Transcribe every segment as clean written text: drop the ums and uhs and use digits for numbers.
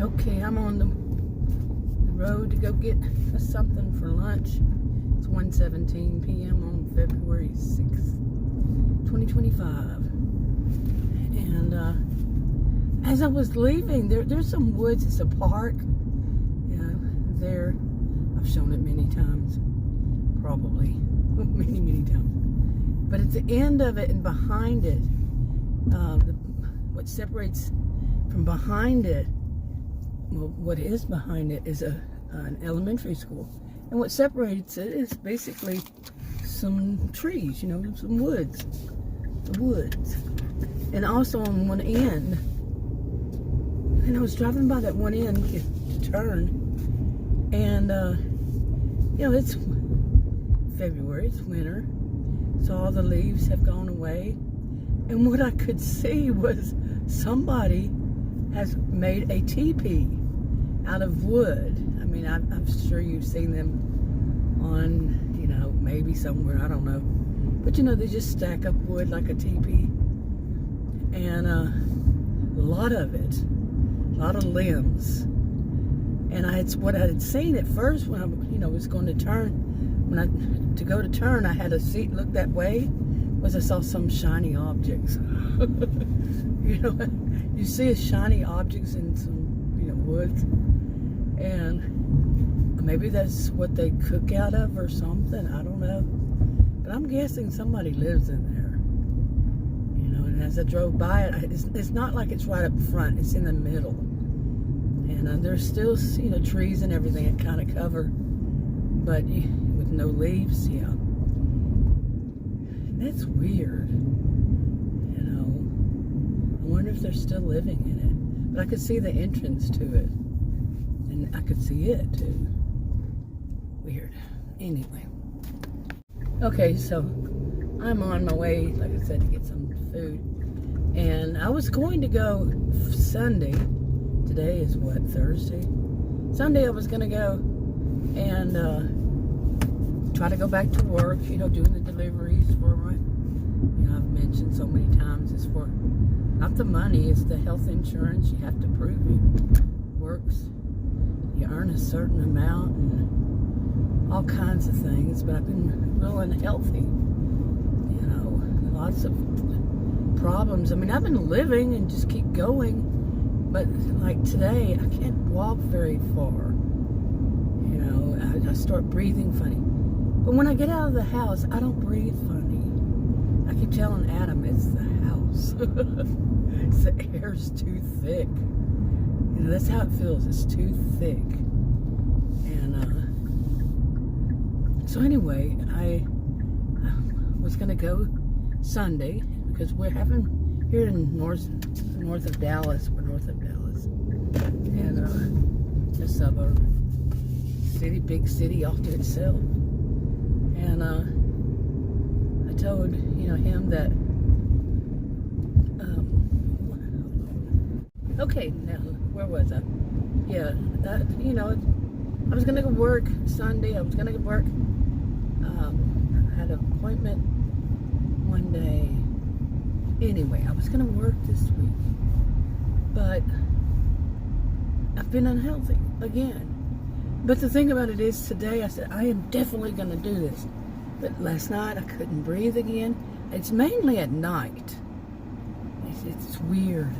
Okay, I'm on the road to go get something for lunch. It's 1:17 p.m. on February 6th, 2025. And as I was leaving, there's some woods. It's a park. Yeah, there. I've shown it many times, probably many times. But at the end of it and behind it, what separates from behind it, well, what is behind it is an elementary school. And what separates it is basically some trees, some woods. The woods. And also on one end, and I was driving by that one end to turn, and, it's February, it's winter, so all the leaves have gone away. And what I could see was somebody has made a teepee out of wood. I mean, I'm sure you've seen them on, maybe somewhere, I don't know. But they just stack up wood like a teepee. And a lot of it, a lot of limbs. And what I had seen at first when I, was going to turn, to go to turn, I had a seat look that way, was I saw some shiny objects. You see shiny objects in some, woods, and maybe that's what they cook out of or something, I don't know. But I'm guessing somebody lives in there. And as I drove by it, it's not like it's right up front, it's in the middle. And there's still, trees and everything that kind of cover, but with no leaves, yeah. And that's weird, I wonder if they're still living in it. But I could see the entrance to it, and I could see it too. Weird. Anyway. Okay, so I'm on my way, like I said, to get some food. And I was going to go Sunday. Today is what, Thursday? Sunday I was going to go and try to go back to work, doing the deliveries for my, I've mentioned so many times, it's for not the money, it's the health insurance. You have to prove it works. You earn a certain amount and all kinds of things. But I've been real unhealthy. Lots of problems. I mean, I've been living and just keep going. But like today, I can't walk very far. I start breathing funny. But when I get out of the house, I don't breathe funny. I keep telling Adam, it's the house. The air's too thick. That's how it feels. It's too thick. And so anyway, I was gonna go Sunday because we're having here in north of Dallas. We're north of Dallas, and a suburb, big city all to itself. And I told him that. Okay, now where was I? Yeah, that I was gonna go work Sunday. I was gonna go work. I had an appointment one day. Anyway, I was gonna work this week, but I've been unhealthy again. But the thing about it is, today I said I am definitely gonna do this. But last night I couldn't breathe again. It's mainly at night. It's weird.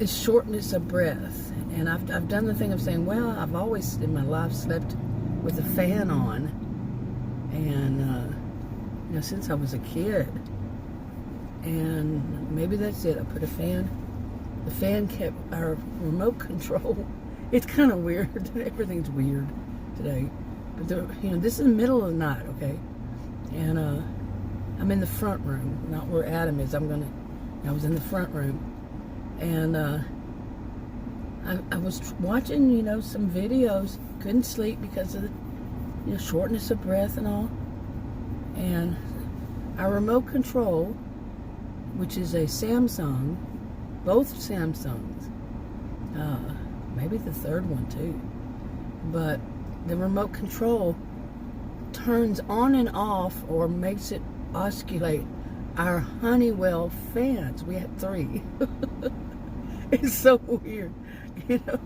It's shortness of breath, and I've done the thing of saying, well, I've always in my life slept with a fan on, and since I was a kid, and maybe that's it. I put a fan. The fan kept our remote control. It's kind of weird. Everything's weird today, but this is the middle of the night, okay, and I'm in the front room, not where Adam is. I was in the front room. And I was watching, some videos. Couldn't sleep because of the, shortness of breath and all. And our remote control, which is a Samsung, both Samsungs, maybe the third one too. But the remote control turns on and off or makes it oscillate our Honeywell fans. We had 3. It's so weird, you know.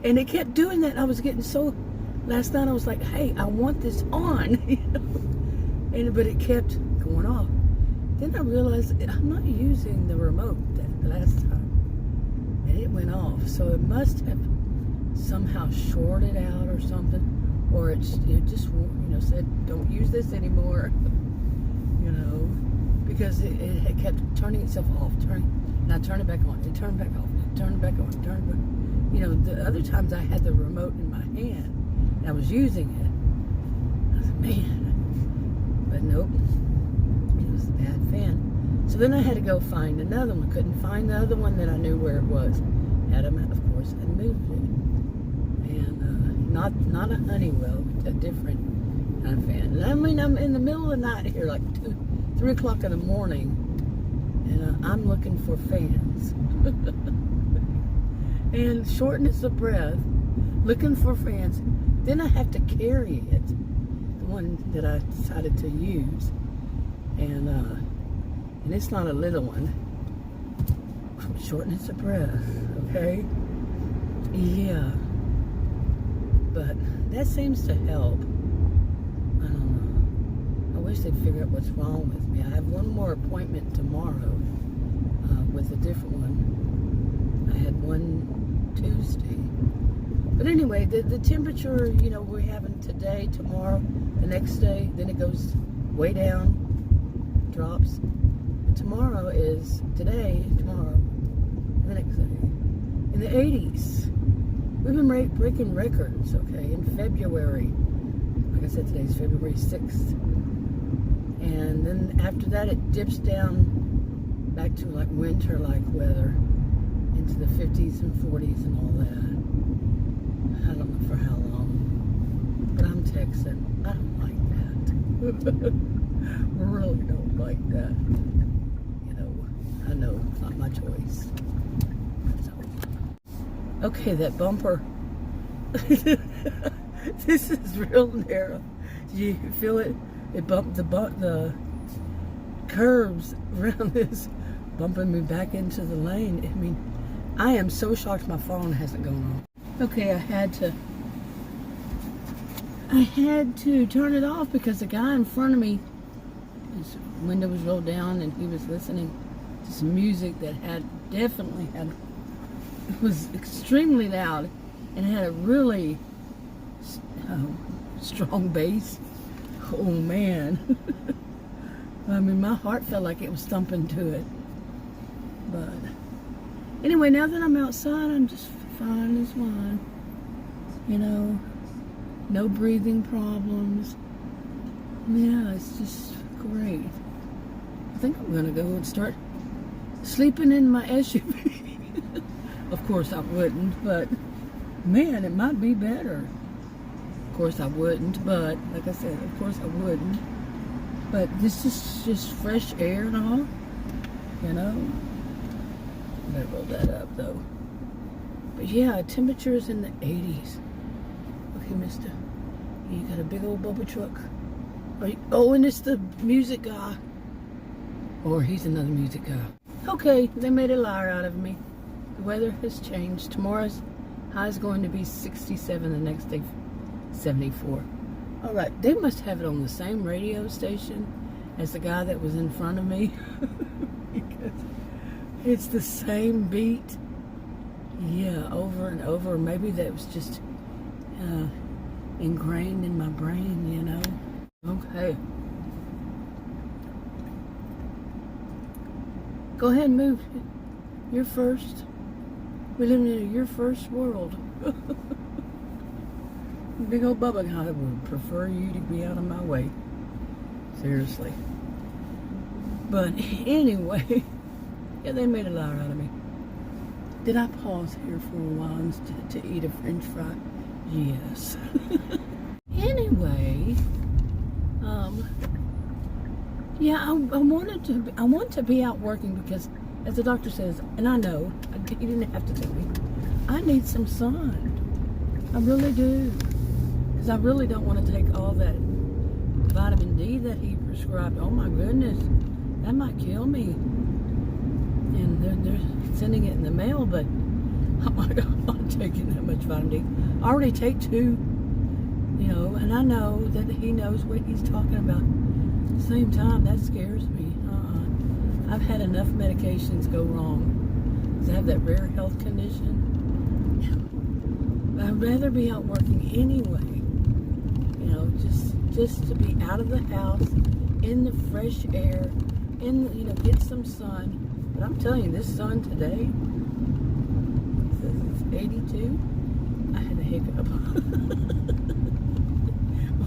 And it kept doing that. I was getting so. Last night I was like, "Hey, I want this on," you know. But it kept going off. Then I realized I'm not using the remote that last time, and it went off. So it must have somehow shorted out or something, or it just said, "Don't use this anymore," you know, because it had kept turning itself off, and I turn it back on, it turned back off, it turned back on, turned back. You know, the other times I had the remote in my hand and I was using it. I was like, man, but nope, it was a bad fan. So then I had to go find another one. Couldn't find the other one that I knew where it was. Had them, of course, and moved it. And not a Honeywell, a different kind of fan. And I mean, I'm in the middle of the night here, like 3 o'clock in the morning, and I'm looking for fans. And shortness of breath, looking for fans. Then I have to carry it, the one that I decided to use, and it's not a little one. Shortness of breath, okay? Yeah, but that seems to help. I don't know. I wish they'd figure out what's wrong with me. I have one more appointment tomorrow with a different one. I had one Tuesday. But anyway, the temperature, you know, we're having today, tomorrow, the next day, then it goes way down, drops. And tomorrow is today, tomorrow, and the next day. In the 80s. We've been breaking records, okay, in February. Like I said, today's February 6th. And then after that, it dips down back to like winter-like weather into the 50s and 40s and all that. I don't know for how long, but I'm Texan. I don't like that. Really don't like that. You know, I know it's not my choice. So. Okay, that bumper. This is real narrow. Do you feel it? It bumped the curves around this, bumping me back into the lane. I mean, I am so shocked my phone hasn't gone off. Okay, I had to turn it off because the guy in front of me, his window was rolled down and he was listening to some music that it was extremely loud and had a really strong bass. Oh man. I mean, my heart felt like it was thumping to it. But anyway, now that I'm outside, I'm just fine as wine. You know, no breathing problems. Yeah, it's just great. I think I'm gonna go and start sleeping in my SUV. Of course I wouldn't, but man, it might be better. Of course I wouldn't, but like I said, of course I wouldn't. But this is just fresh air and all, you know. Better roll that up though. But yeah, temperatures in the 80s. Okay, mister, you got a big old bubble truck. Oh, and it's the music guy. Or he's another music guy. Okay, they made a liar out of me. The weather has changed. Tomorrow's high is going to be 67, the next day 74. All right, they must have it on the same radio station as the guy that was in front of me. Because it's the same beat. Yeah, over and over. Maybe that was just ingrained in my brain, you know. Okay. Go ahead and move. You're first. We live in your first world. Big old Bubba guy would prefer you to be out of my way. Seriously. But anyway, yeah, they made a liar out of me. Did I pause here for a while to eat a French fry? Yes. Anyway, yeah, I want to be out working because, as the doctor says, and I know, he didn't have to tell me, I need some sun. I really do. Because I really don't want to take all that vitamin D that he prescribed. Oh my goodness, that might kill me. and they're sending it in the mail, but I'm like, I'm not taking that much vitamin D. I already take 2, you know, and I know that he knows what he's talking about. At the same time, that scares me. I've had enough medications go wrong. I have that rare health condition. But I'd rather be out working anyway. You know, just to be out of the house, in the fresh air, you know, get some sun. But I'm telling you, this sun today, it says it's 82. I had a hiccup.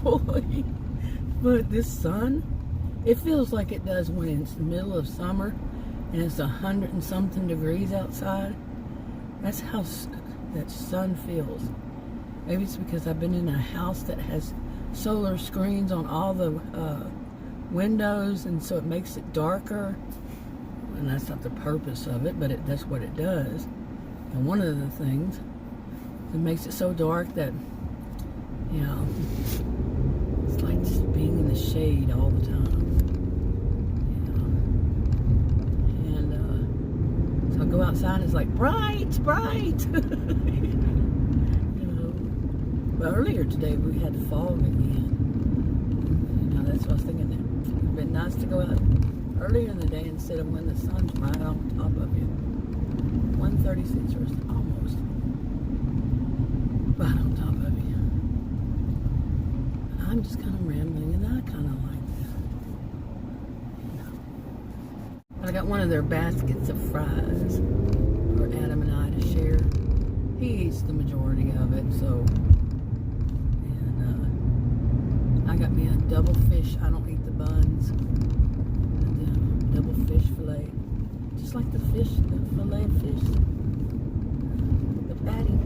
Boy, but this sun, it feels like it does when it's the middle of summer and it's 100 and something degrees outside. That's how that sun feels. Maybe it's because I've been in a house that has solar screens on all the windows, and so it makes it darker. And that's not the purpose of it, but that's what it does. And one of the things, it makes it so dark that, you know, it's like just being in the shade all the time. I go outside and it's like bright. You know. But earlier today we had fog again. You know, that's what I was thinking. It would have been nice to go out earlier in the day instead of when the sun's right on top of you. 1:36 or almost right on top of you. I'm just kind of rambling, and I kind of like that. I got one of their baskets of fries for Adam and I to share. He eats the majority of it, so. And I got me a double fish. I don't eat the buns. And, double fish fillet, just like the fillet of fish. The patty.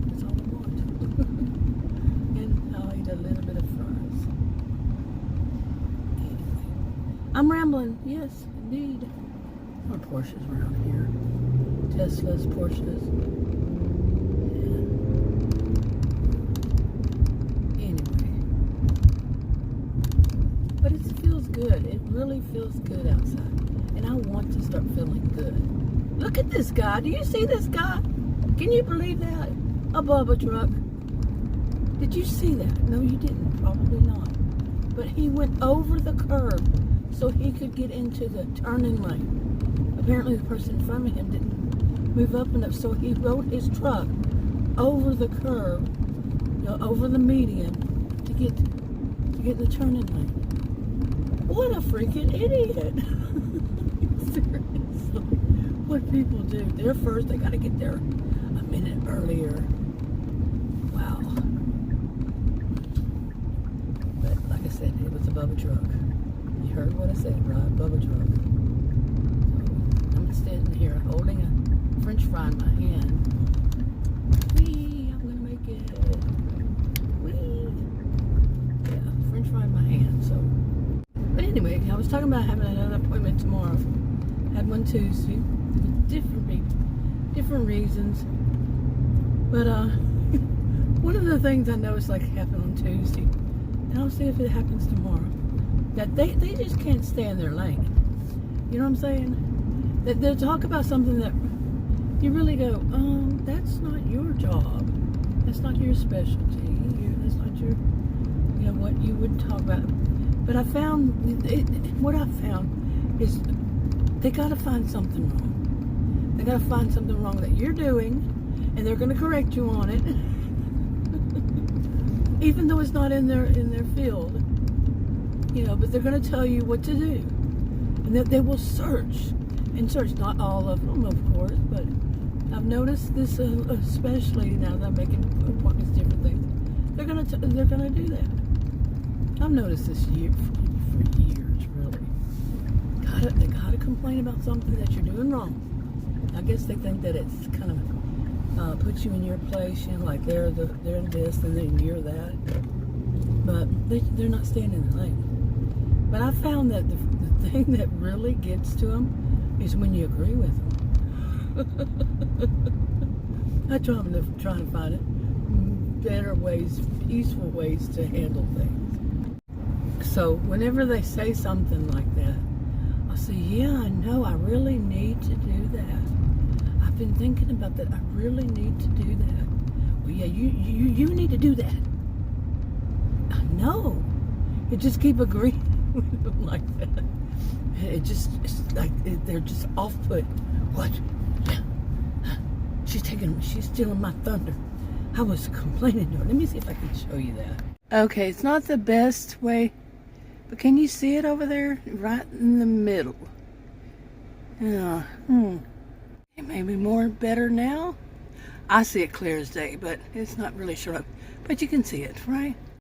That's all I want. And I'll eat a little bit of fries. I'm rambling, yes, indeed. More Porsches around here. Teslas, Porsches. Yeah. Anyway. But it feels good. It really feels good outside. And I want to start feeling good. Look at this guy. Do you see this guy? Can you believe that? A Bubba truck. Did you see that? No, you didn't. Probably not. But he went over the curb so he could get into the turning lane. Apparently the person in front of him didn't move up enough, so he rode his truck over the curb, you know, over the median to get in the turning lane. What a freaking idiot. Seriously. What people do. They're first, they gotta get there a minute earlier. Wow. But like I said, it was a Bubba truck. You heard what I said, right? Bubba truck. So I'm standing here holding a French fry in my hand. Whee! I'm gonna make it. Whee! Yeah, French fry in my hand. So, but anyway, I was talking about having another appointment tomorrow. Had one Tuesday. Different reasons. But one of the things I noticed like happened on Tuesday, and I'll see if it happens tomorrow. That they just can't stay in their lane. You know what I'm saying? That they'll talk about something that you really go, that's not your job. That's not your specialty. That's not your, you know, what you would talk about. But I found, what I found is they got to find something wrong. They got to find something wrong that you're doing, and they're going to correct you on it. Even though it's not in their field. You know, but they're going to tell you what to do. And that they will search. And search, not all of them, of course, but I've noticed this especially now that I'm making appointments, different things. They're going to do that. I've noticed this for years, really. They got to complain about something that you're doing wrong. I guess they think that it's kind of puts you in your place, you know, like they're this and then you're that. But they're not staying in the lane. But I found that the thing that really gets to them is when you agree with them. I try to find better ways, peaceful ways to handle things. So whenever they say something like that, I say, yeah, I know, I really need to do that. I've been thinking about that. I really need to do that. Well, yeah, you need to do that. I know. You just keep agreeing with them like that. It's like they're just off put. What? Yeah. She's stealing my thunder. I was complaining to her. Let me see if I can show you that. Okay, it's not the best way, but can you see it over there? Right in the middle. Yeah. It may be better now. I see it clear as day, but it's not really sharp. But you can see it, right?